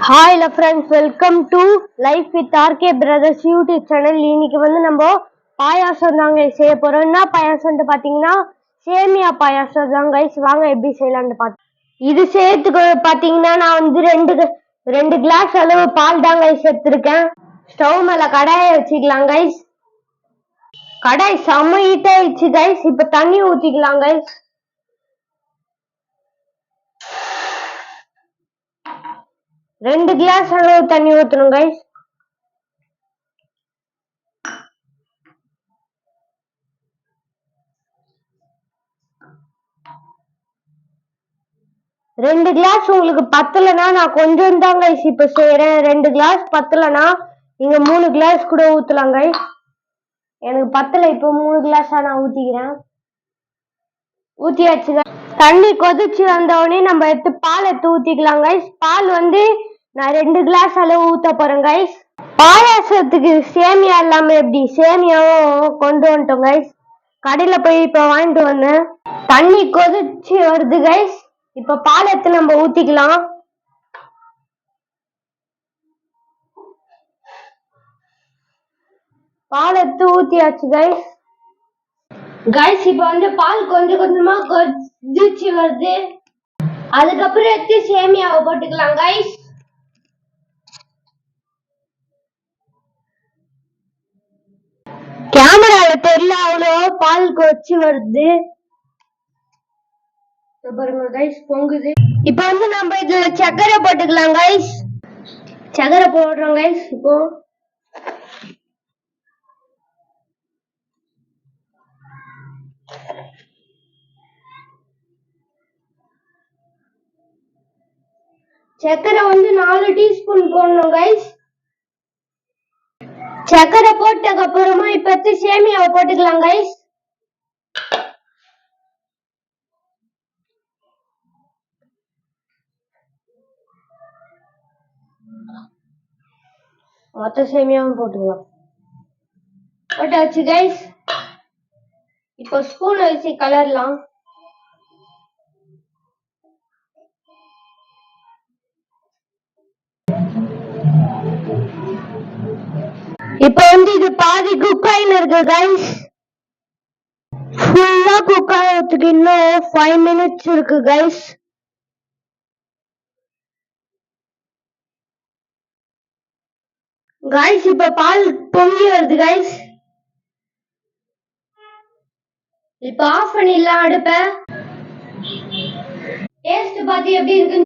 Hi friends, welcome to life with RK brothers YouTube channel. இன்னைக்கு நம்ம பாயாசம் தாங்க செய்ய போறோம். என்ன பாயாசம்னு பாத்தீங்கன்னா சேமியா பாயாசம் தான் கைஸ். வாங்க எப்படி செய்யலாம்னு பார்த்து. இது செய்யறதுக்கு பாத்தீங்கன்னா நான் ரெண்டு கிளாஸ் அளவு பால் தான் கைஸ் எடுத்திருக்கேன். ஸ்டவ் மேல கடாயை வச்சுக்கலாம் கைஸ். கடாய் செம்ம ஹீட் ஆயிடுச்சு கைஸ். இப்ப தண்ணி ஊத்திக்கலாம் கைஸ். 2 கிளாஸ் அளவு தண்ணி ஊற்றணும் கைஸ். ரெண்டு கிளாஸ் உங்களுக்கு பத்தலைன்னா நான் கொஞ்சம் தான் கைஸ் இப்ப செய்யறேன். 2 கிளாஸ் பத்தலைன்னா நீங்க 3 கிளாஸ் கூட ஊத்தலாம் கைஸ். எனக்கு பத்தலை, இப்போ 3 கிளாஸா நான் ஊத்திக்கிறேன். ஊத்தியாச்சு. தண்ணி கொதிச்சு வந்தவுடனே நம்ம பால் எடுத்து ஊத்திக்கலாம் கைஸ். பால் நான் 2 கிளாஸ் அளவு ஊத்த போறேன் கைஸ். பாயாசத்துக்கு சேமியா இல்லாம எப்படி சேமியாவும் கொண்டு வந்துட்டோம் கைஸ். கடையில போய் இப்ப வாங்கிட்டு வந்தேன். தண்ணி கொதிச்சு வருது கைஸ். இப்ப பால் எடுத்து நம்ம ஊத்திக்கலாம். பால் எடுத்து ஊத்தியாச்சு கைஸ். கைஸ் இப்ப பால் கொஞ்சம் கொஞ்சமா கொதிச்சு வருது. அதுக்கப்புறம் எடுத்து சேமியாவை போட்டுக்கலாம் கைஸ். கேமரால தெரியல, அவ்வளோ பால் கொதிச்சு வருது பாருங்க கைஸ், பொங்குது. இப்ப நம்ம இதுல சக்கரை போட்டுக்கலாம் கைஸ். சக்கரை போடுறோம் கைஸ். இப்போ சக்கரை 4 டீஸ்பூன் போடணும் கைஸ். சக்கரை போட்டதுக்கு அப்புறமா இப்ப சேமியாவை போட்டுக்கலாம் கைஸ். மொத்த சேமியாவும் போட்டுக்கலாம். போட்டாச்சு கைஸ். இப்போ ஸ்பூன் வச்சு கலரலாம். இப்ப இது பாதி குக் ஆயின்னு இருக்கு கைஸ். ஃபுல்லா குக் ஆகிறதுக்கு இன்னும் 5 மினிட்ஸ் இருக்கு கைஸ். கைஸ் இப்ப பால் பொங்கி வருது கைஸ். இப்ப ஆஃப் பண்ணிடலாம் அடுப்ப. டேஸ்ட் பார்த்து எப்படி இருக்குன்னு